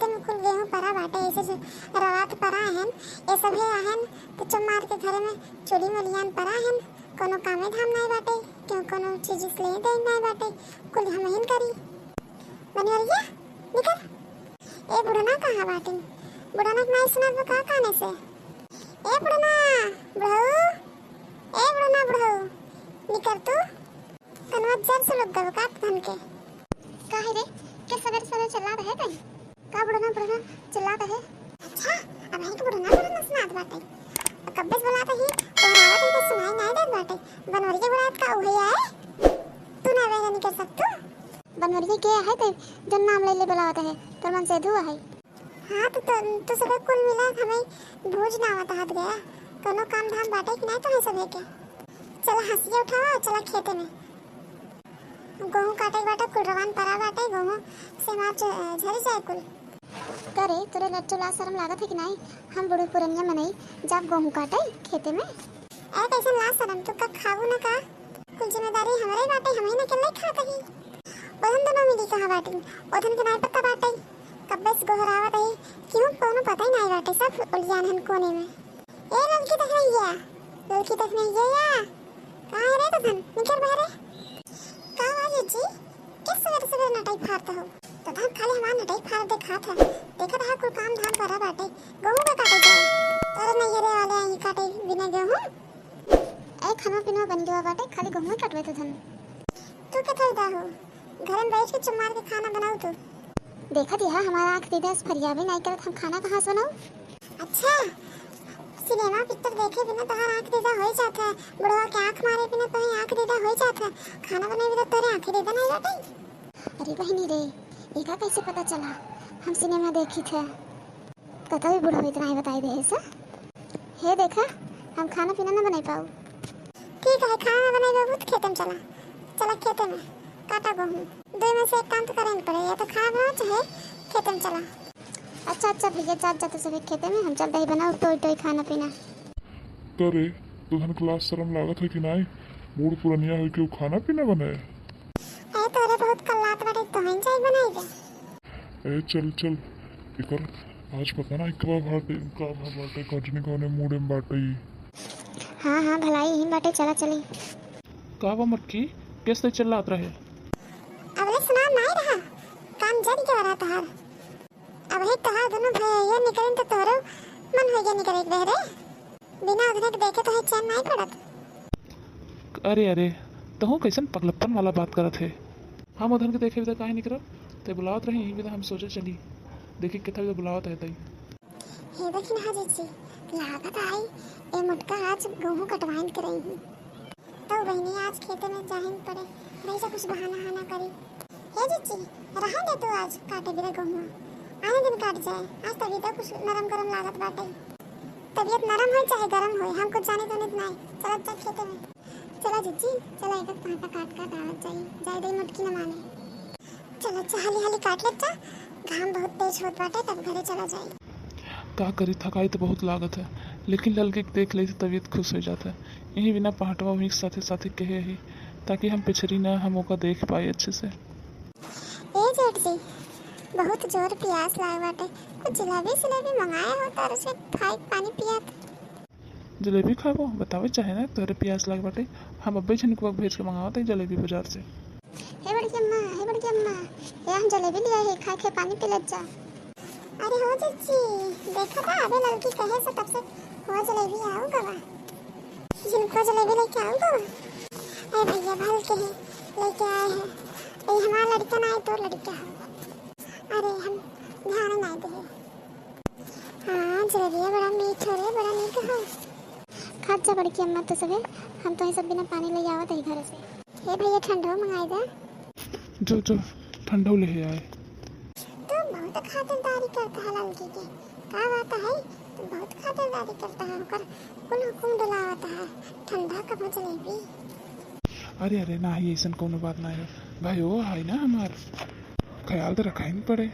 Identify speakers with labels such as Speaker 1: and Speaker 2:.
Speaker 1: खेते में कुल गेहूं परा बाटे ऐसे जो रवात परा हन ये सब है आहन तो चमार के घर में चोरी मलियान परा हन कोनो कामे धाम नहीं बाटे क्यों कोनो चीज ले दे नहीं बाटे कुल हम हिन करी बनवरिया निकल ए बुढ़ना कहां बाटे बुढ़ना नहीं सुनत बा का काने से ए बुढ़ना बुढ़ऊ ए बुढ़ना बुढ़ऊ निकल तू कनवा जर से लग गव का धन के काहे रे के सवेरे सवेरे चला रहे कहीं का बुढ़ना चला रहे अच्छा अब है के बुढ़ना सुनात बाटे कब्बे से बुलाते ही तोहरावत ही तो सुनाई नहीं देत बाटे बनवरिया बुलात का उहे आए तू ना वेगा निकल सकतू बनवरिया के है ते जन नाम ले ले बुलावत है तोर मन से धुआ है हां तो सब कुल मिला हमें भोज ना आवत हाथ गया कोनो काम धाम बाटे कि नहीं तो है सब है के चला हंसिया उठाओ चला खेते में गेहूं काटे बाटे कुल रवान परा बाटे गेहूं से मार झरी जाए कुल करे तोरे लट्टू ला शर्म लागत है कि नहीं हम बूढ़े पुरनिया में नहीं जब गेहूं काटे खेते में ए कैसे ला शर्म तू का खाऊ ना का कुल जिम्मेदारी हमारे बाटे हम ही न के नहीं खाता ही ओधन दोनों मिली कहां बाटे ओधन के नहीं पता बाटे कब्बे से गोहरावत है क्यों कोनो पता ही नहीं बाटे सब उलझान हन कोने में ए लड़की तक नहीं गया लड़की तक नहीं गया कहां रे तो धन निकल बाहर जी किस सवेरे सवेरे नटाई फाड़ता हो तो धान खाली हमार नटाई फाड़ देखा था कुल काम धाम करा बाटे गेहूं का काटे जाए अरे नहीं रे वाले आई काटे बिना गेहूं ए खाना पीना बन गया बाटे खाली गेहूं काटवे तो धन तू के फायदा हो घर में बैठ के चुमार के खाना बनाओ तू देखा दिया हमारा आंख दीदा फरिया भी नहीं करत हम खाना कहां से बनाओ अच्छा सिनेमा पिक्चर देखे बिना तो आंख दीदा हो जाता है बुढ़वा के आंख मारे बिना तो आंख दीदा हो जाता है खाना बनाए बिना तेरे आंख दीदा नहीं जाती अरे बहनी रे एका कैसे पता चला हम सिनेमा देखी थे कथा भी बुढ़वा इतना ही बताई दे ऐसा हे देखा हम खाना पीना ना बनाई पाऊ ठीक है खाना ना बनाई बाबू खेते में चला खेते में काटा गेहूं दो में से एक काम तो करना पड़ेगा या तो खाना बनाओ चाहे खेते में चला अच्छा भैया जा तो सब खेते में हम चल दही बनाओ टोई खाना पीना
Speaker 2: करे तो धन क्लास शर्म लागत है कि नहीं बूढ़ पुरनिया है कि खाना पीना बनाए
Speaker 1: ए तोरे बहुत कल्लात बाटे तो हम चाय बनाई दे
Speaker 2: ए चल इकर आज पता ना का बाटे कजनी कोने मूड में बाटे
Speaker 1: हां भलाई ही बाटे चला चली
Speaker 3: का बा मटकी कैसे चलात रहे
Speaker 1: अबले सुना नहीं रहा काम जल्दी के रहा तहार अब है तहार दोनों भैया निकलें तो तोरो मन हो गया निकले बहरे बिना उधर के देखे तो है चैन नहीं पड़त
Speaker 3: अरे तहु कैसन पगलप्पन वाला बात करत है हम उधर के देखे भी काहे निकल ते बुलावत रही भी हम सोचे चली देखी कितना भी बुलावत है तई
Speaker 1: हे देखिन हाजी जी लागत आई ए मटका आज गेहूं कटवाइन कर रही हूं तो बहनी आज खेते में जाहिन पड़े नहीं से कुछ बहाना करी हे जी रहा दे तू आज काटे बिना गेहूं आने दिन काट जाए आज तबीयत कुछ नरम गरम लागत बाटे तबीयत नरम हो चाहे गरम हो हम कुछ जाने तो नहीं चल खेते में चला जीजी चला एक कांटा काट आवत जाए दे मटकी न माने चलो हाली काट ले घाम बहुत तेज होत बाटे तब घरे चला जाए
Speaker 3: का करी थकाई तो बहुत लागत है लेकिन ललके देख ले तबीयत खुश हो जाता है यही बिना पहाटवा वही साथे कहे ही ताकि हम पिछड़ी ना हम ओका देख पाए अच्छे से
Speaker 1: ए जेठ जी बहुत जोर प्यास लाग बाटे कुछ जलेबी मंगाया हो तो उसे खाई पानी पियात
Speaker 3: जलेबी खाबो बतावे चाहे ना तोरे प्यास लाग बाटे हम अब्बे छन को भेज के मंगावत है जलेबी बाजार से
Speaker 1: हे बड़ी अम्मा ये हम जलेबी ले आए खा के पानी पी लत जा अरे हो जी देखा था अबे लड़की कहे से तब से हो जलेबी आओ गवा जिनको जलेबी लेके आओ गवा अरे भैया भल के लेके आए हैं ये हमारा लड़का ना है तो लड़का है अरे हम ध्यान नहीं दे हाँ जलेबी बड़ा मीठ हो रे बड़ा मीठ हो खाद जा बड़ी की अम्मा तो सबे हम तो ही सब बिना पानी ले आवत है घर से हे भैया ठंडा मंगाई दे
Speaker 3: जो ठंडा ले आए
Speaker 1: तो बहुत खातिरदारी करता है लड़की के का बात है तो बहुत खातिरदारी करता है कर कुल हुकुम डलावता है ठंडा कब जलेबी
Speaker 3: अरे ना ही ऐसा कोनो बात ना है भाई वो है ना हमार ख्याल तो रखा ही नहीं पड़े